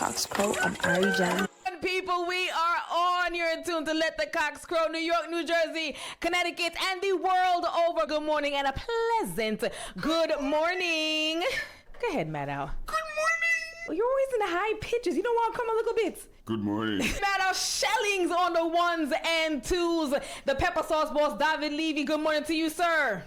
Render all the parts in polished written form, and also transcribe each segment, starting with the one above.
Cocks Crow on Irie Jam. People, we are on. You're in tune to Let the Cocks Crow, New York, New Jersey, Connecticut, and the world over. Good morning and a pleasant good morning. Go ahead, Maddow. Good morning. Well, you're always in the high pitches. You don't want to come a little bit. Good morning. Maddow Shellings on the ones and twos. The pepper sauce boss, David Levy. Good morning to you, sir.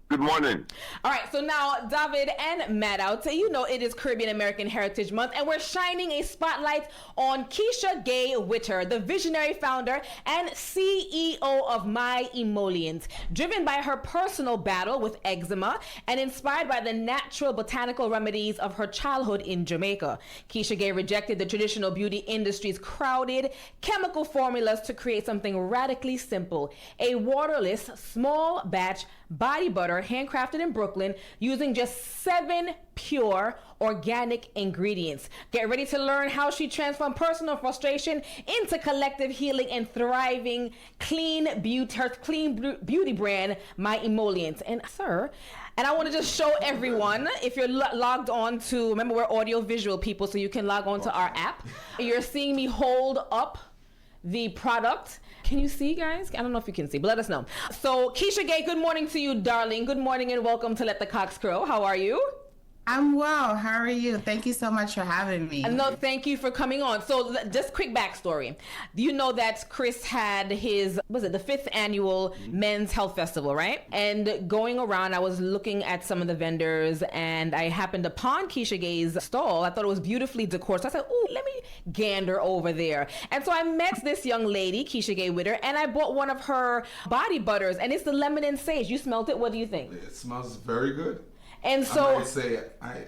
Good morning. All right, so now David and Maddow, you know it is Caribbean American Heritage Month, and we're shining a spotlight on Keeshagaye Whitter, the visionary founder and CEO of My Emollient. Driven by her personal battle with eczema and inspired by the natural botanical remedies of her childhood in Jamaica, Keeshagaye rejected the traditional beauty industry's crowded chemical formulas to create something radically simple: a waterless, small batch body butter handcrafted in Brooklyn using just 7 pure organic ingredients. Get ready to learn how she transformed personal frustration into collective healing and thriving clean beauty, her clean beauty brand, My Emollient. And sir, and I want to just show everyone, if you're logged on to, remember we're audio visual people, so you can log on to our app. You're seeing me hold up the product. Can you see, guys? I don't know if you can see, but let us know. So, Keeshagaye, good morning to you, darling. Good morning and welcome to Let the Cocks Crow. How are you? I'm well. How are you? Thank you so much for having me. No, thank you for coming on. So just quick backstory. You know that Chris had his, was it the 5th annual Men's Health Festival, right? And going around, I was looking at some of the vendors and I happened upon Keeshagaye's stall. I thought it was beautifully decorated. So I said, ooh, let me gander over there. And so I met this young lady, Keeshagaye Whitter, and I bought one of her body butters, and it's the lemon and sage. You smelled it. What do you think? It smells very good. And so I say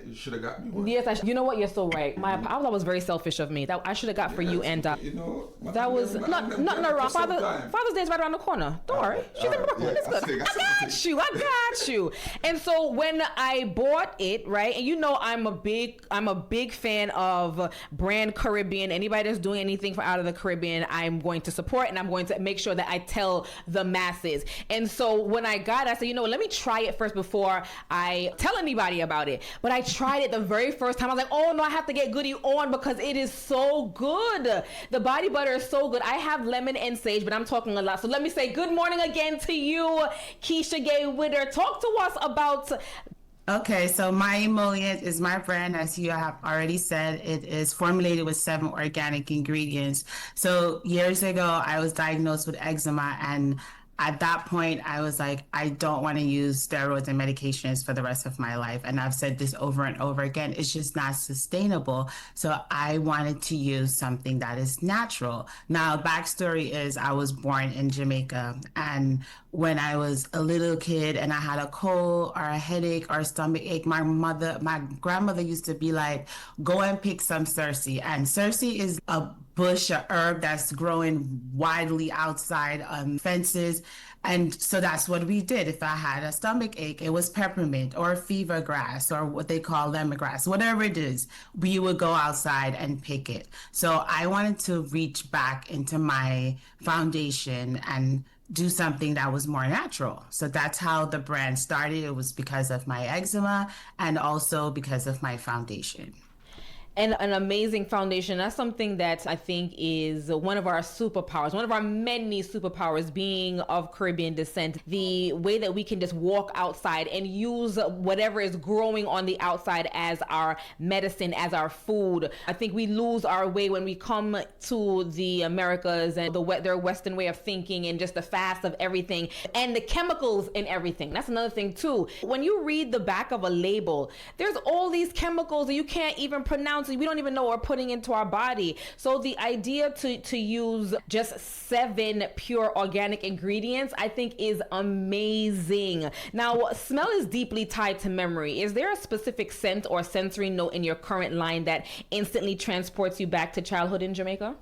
you should have got me one. Yes, you know what? You're so right. That was very selfish of me. That I should have got for you and you know that was not wrong. Father's Day is right around the corner. Don't worry. She's in Brooklyn. It's good. I got you. And so when I bought it, right, and you know I'm a big fan of brand Caribbean. Anybody that's doing anything for out of the Caribbean, I'm going to support, and I'm going to make sure that I tell the masses. And so when I got it, I said, you know what, let me try it first before I tell anybody about it. But I tried it the very first time. I was like, oh no, I have to get Goody on because it is so good. The body butter is so good. I have lemon and sage, but I'm talking a lot. So let me say good morning again to you, Keeshagaye Whitter. Talk to us about... Okay, so My Emollient is my brand. As you have already said, it is formulated with 7 organic ingredients. So years ago, I was diagnosed with eczema, and at that point, I was like, I don't want to use steroids and medications for the rest of my life. And I've said this over and over again, it's just not sustainable. So I wanted to use something that is natural. Now, backstory is I was born in Jamaica. And when I was a little kid and I had a cold or a headache or a stomach ache, my grandmother used to be like, go and pick some cerci. And cerci is a bush, a herb that's growing widely outside on fences. And so that's what we did. If I had a stomach ache, it was peppermint or fever grass or what they call lemongrass, whatever it is, we would go outside and pick it. So I wanted to reach back into my foundation and do something that was more natural. So that's how the brand started. It was because of my eczema and also because of my foundation. And an amazing foundation. That's something that I think is one of our superpowers, one of our many superpowers, being of Caribbean descent. The way that we can just walk outside and use whatever is growing on the outside as our medicine, as our food. I think we lose our way when we come to the Americas and their Western way of thinking and just the fast of everything and the chemicals in everything. That's another thing too. When you read the back of a label, there's all these chemicals that you can't even pronounce. We don't even know what we're putting into our body. So the idea to use just 7 pure organic ingredients, I think, is amazing. Now, smell is deeply tied to memory. Is there a specific scent or sensory note in your current line that instantly transports you back to childhood in Jamaica?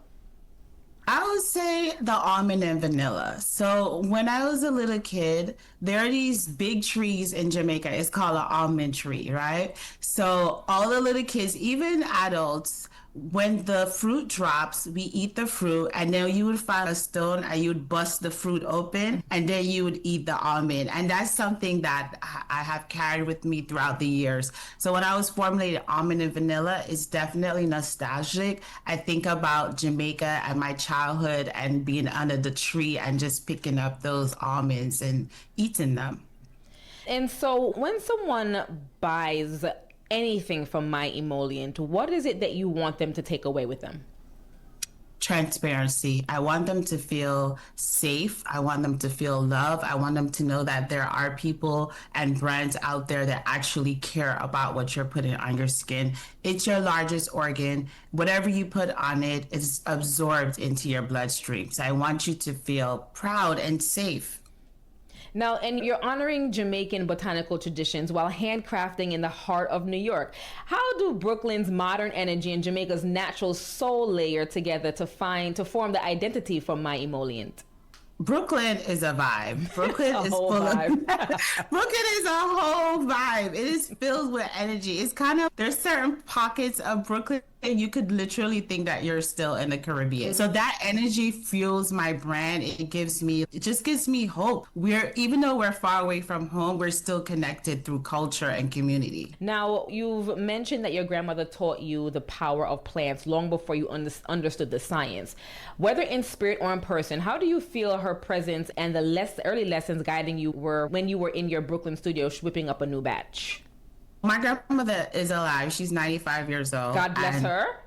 I would say the almond and vanilla. So when I was a little kid, there are these big trees in Jamaica. It's called an almond tree, right? So all the little kids, even adults, when the fruit drops, we eat the fruit, and then you would find a stone and you would bust the fruit open, and then you would eat the almond. And that's something that I have carried with me throughout the years. So when I was formulating almond and vanilla, it's definitely nostalgic. I think about Jamaica and my childhood and being under the tree and just picking up those almonds and eating them. And so when someone buys anything from My Emollient, what is it that you want them to take away with them? Transparency. I want them to feel safe. I want them to feel love. I want them to know that there are people and brands out there that actually care about what you're putting on your skin. It's your largest organ. Whatever you put on it is absorbed into your bloodstream. So I want you to feel proud and safe. Now, and you're honoring Jamaican botanical traditions while handcrafting in the heart of New York. How do Brooklyn's modern energy and Jamaica's natural soul layer together to form the identity for My Emollient? Brooklyn is a vibe. Brooklyn is full vibe. of Brooklyn is a whole vibe. It is filled with energy. It's kind of, there's certain pockets of Brooklyn and you could literally think that you're still in the Caribbean. So that energy fuels my brand. It just gives me hope. Even though we're far away from home, we're still connected through culture and community. Now, you've mentioned that your grandmother taught you the power of plants long before you understood the science. Whether in spirit or in person, how do you feel her presence and the early lessons guiding you were when you were in your Brooklyn studio whipping up a new batch? My grandmother is alive. She's 95 years old. God bless her.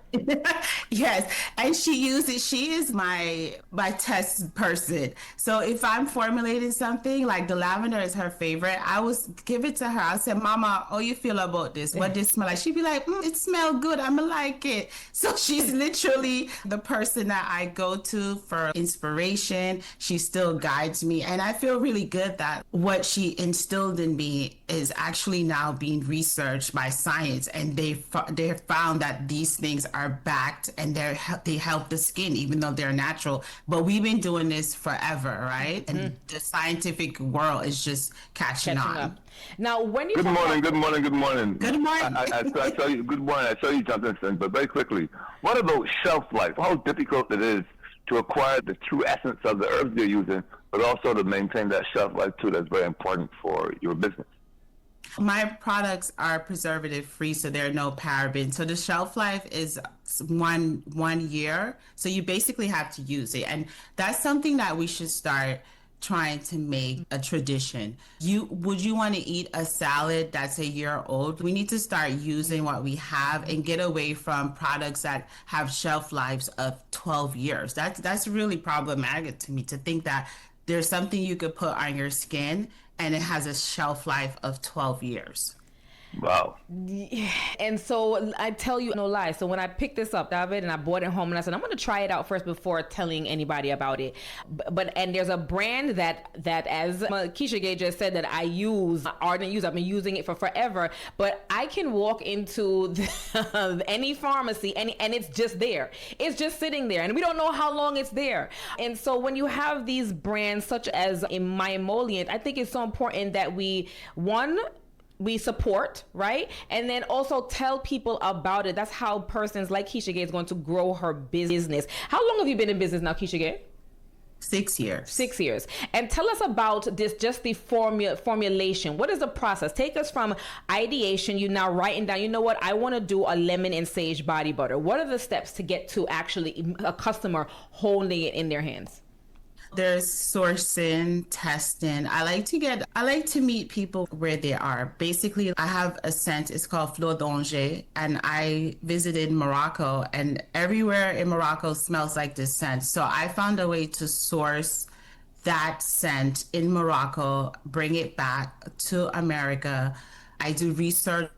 Yes, and she is my test person. So if I'm formulating something, like the lavender is her favorite, I would give it to her. I said, Mama, how you feel about this? What does it smell like? She'd be like, it smells good. I'm gonna like it. So she's literally the person that I go to for inspiration. She still guides me, and I feel really good that what she instilled in me is actually now being researched by science, and they found that these things are backed and they help the skin, even though they're natural. But we've been doing this forever, right? And the scientific world is just catching on. Up. Now, when you Good morning. Good morning. I saw you. Good morning. I saw you jump in, but very quickly, what about shelf life? How difficult it is to acquire the true essence of the herbs you're using, but also to maintain that shelf life too. That's very important for your business. My products are preservative free, so there are no parabens. So the shelf life is one year. So you basically have to use it. And that's something that we should start trying to make a tradition. Would you want to eat a salad that's a year old? We need to start using what we have and get away from products that have shelf lives of 12 years. That's really problematic to me, to think that there's something you could put on your skin and it has a shelf life of 12 years. Wow. And so I tell you no lie. So when I picked this up, David, and I brought it home and I said, I'm going to try it out first before telling anybody about it. And there's a brand that as Keeshagaye just said, that I use, I've been using it for forever, but I can walk into any pharmacy and it's just there. It's just sitting there and we don't know how long it's there. And so when you have these brands such as in My Emollient, I think it's so important that we support, right? And then also tell people about it. That's how persons like Keeshagaye is going to grow her business. How long have you been in business now, Keeshagaye? 6 years. 6 years. And tell us about this, just the formulation. What is the process? Take us from ideation, you now writing down, you know what, I want to do a lemon and sage body butter. What are the steps to get to actually a customer holding it in their hands? There's sourcing, testing. I like to meet people where they are. Basically, I have a scent, it's called Fleur d'Oranger, and I visited Morocco, and everywhere in Morocco smells like this scent. So I found a way to source that scent in Morocco, bring it back to America. I do research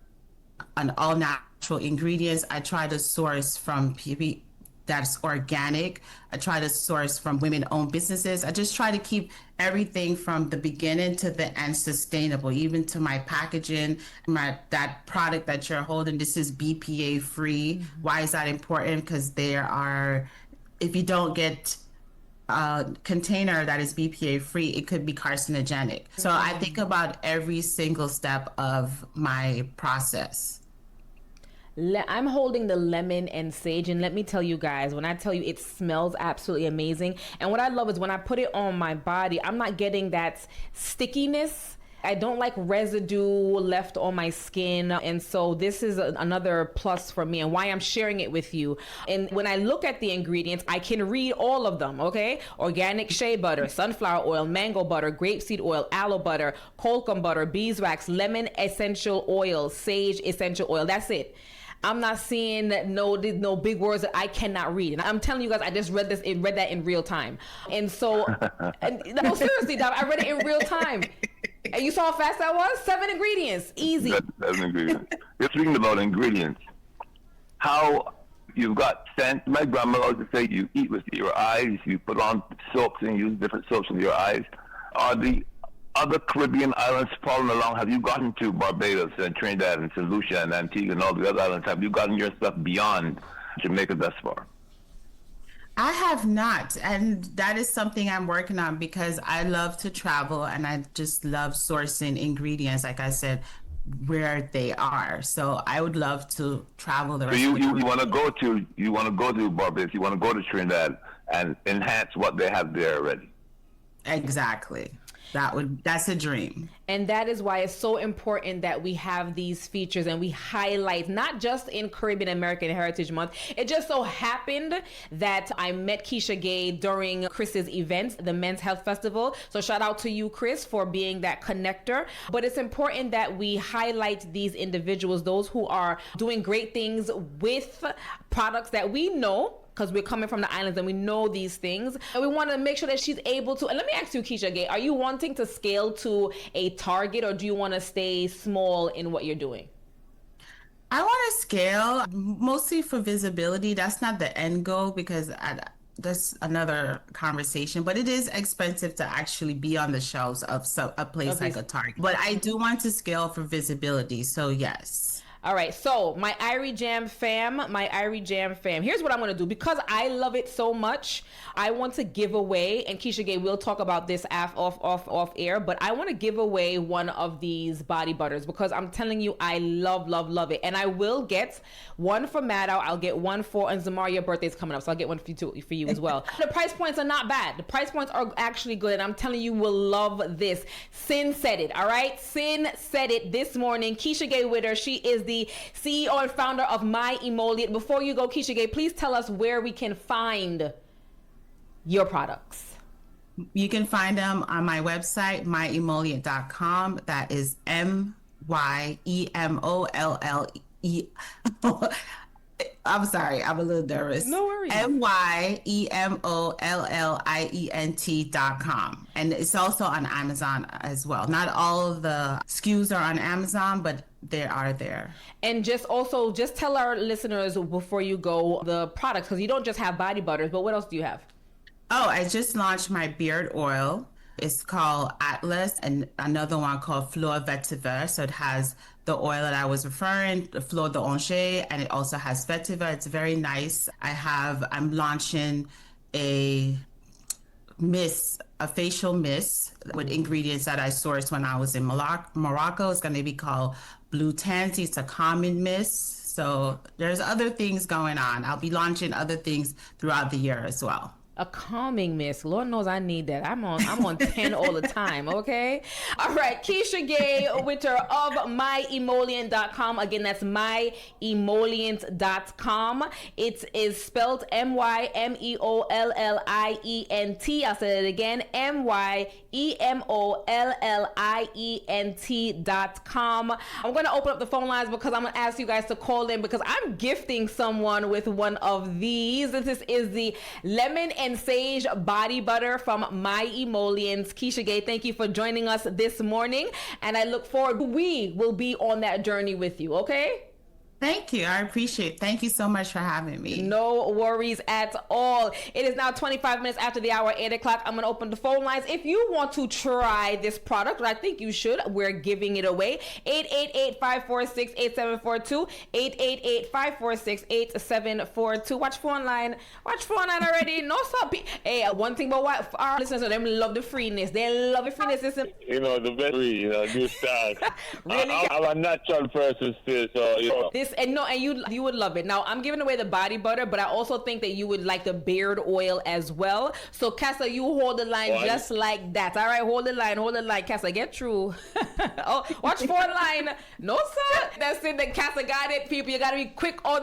on all natural ingredients. I try to source from people that's organic. I try to source from women-owned businesses. I just try to keep everything from the beginning to the end sustainable, even to my packaging. That product that you're holding, this is BPA-free. Mm-hmm. Why is that important? Because if you don't get a container that is BPA-free, it could be carcinogenic. So I think about every single step of my process. I'm holding the lemon and sage, and let me tell you guys, when I tell you it smells absolutely amazing. And what I love is when I put it on my body, I'm not getting that stickiness. I don't like residue left on my skin. And so this is another plus for me and why I'm sharing it with you. And when I look at the ingredients, I can read all of them, okay? Organic shea butter, sunflower oil, mango butter, grapeseed oil, aloe butter, colcum butter, beeswax, lemon essential oil, sage essential oil. That's it. I'm not seeing no big words that I cannot read. And I'm telling you guys, I just read that in real time. And so, no, seriously, Dom, I read it in real time. And you saw how fast that was? 7 ingredients. Easy. 7 ingredients. You're speaking about ingredients. How you've got scent. My grandma used to say you eat with your eyes. You put on soaps and use different soaps with your eyes. Are the other Caribbean islands following along? Have you gotten to Barbados and Trinidad and St. Lucia and Antigua and all the other islands? Have you gotten your stuff beyond Jamaica thus far? I have not, and that is something I'm working on because I love to travel and I just love sourcing ingredients, like I said, where they are. So I would love to travel the rest of the you want to go to Barbados, you want to go to Trinidad and enhance what they have there already. Exactly. That's a dream. And that is why it's so important that we have these features and we highlight, not just in Caribbean American Heritage Month. It just so happened that I met Keeshagaye during Chris's event, the Men's Health Festival. So shout out to you, Chris, for being that connector. But it's important that we highlight these individuals, those who are doing great things with products that we know, because we're coming from the islands and we know these things. And we want to make sure that she's able to, and let me ask you, Keeshagaye, are you wanting to scale to a target or do you want to stay small in what you're doing? I want to scale mostly for visibility. That's not the end goal because that's another conversation, but it is expensive to actually be on the shelves of a place like a Target. But I do want to scale for visibility. So yes. All right, so my Irie Jam fam, here's what I'm going to do. Because I love it so much, I want to give away, and Keeshagaye, we'll talk about this off air, but I want to give away one of these body butters because I'm telling you, I love it. And I will get one for Maddow. I'll get one for, and Zamar, your birthday's coming up, so I'll get one for you as well. The price points are not bad. The price points are actually good, and I'm telling you, will love this. Sin said it, all right? Sin said it this morning. Keeshagaye Whitter, she is the CEO and founder of My Emollient. Before you go, Keeshagaye, please tell us where we can find your products. You can find them on my website, myemollient.com. That is MYEMOLLE. I'm sorry, I'm a little nervous. No worries. MYEMOLLIENT.com. And it's also on Amazon as well. Not all of the SKUs are on Amazon, but they are there. And just tell our listeners before you go the products, because you don't just have body butters, but what else do you have? Oh, I just launched my beard oil. It's called Atlas, and another one called Fleur Vetiver. So it has the oil that I was referring, the Fleur d'Oranger, and it also has vetiver. It's very nice. I'm launching a facial mist with ingredients that I sourced when I was in Morocco. It's going to be called Blue Tansy. It's a calming mist. So there's other things going on. I'll be launching other things throughout the year as well. A calming mist. Lord knows I need that. I'm on 10 all the time, okay? All right, Keeshagaye Whitter of MyEmollient.com. Again, that's MyEmollient.com. It is spelled MYMEOLLIENT. I'll say it again, MYEMOLLIENT.com. I'm going to open up the phone lines because I'm going to ask you guys to call in because I'm gifting someone with one of these. This is the lemon and sage body butter from My Emollient. Keeshagaye, thank you for joining us this morning, and I look forward. We will be on that journey with you, okay? Thank you. I appreciate it. Thank you so much for having me. No worries at all. It is now 25 minutes after the hour, 8 o'clock. I'm going to open the phone lines. If you want to try this product, I think you should. We're giving it away. 888-546-8742. 888-546-8742. Watch phone line already. No stop. Hey, one thing about what our listeners, them love the freeness. They love the freeness. You know, the best free, new style. Really? I'm a natural person still, so, This and you would love it. Now I'm giving away the body butter, but I also think that you would like the beard oil as well. So Casa, you hold the line just like that. All right, hold the line, Casa, get through. Oh, watch for line. No sir. That's it. The Casa got it, people. You gotta be quick on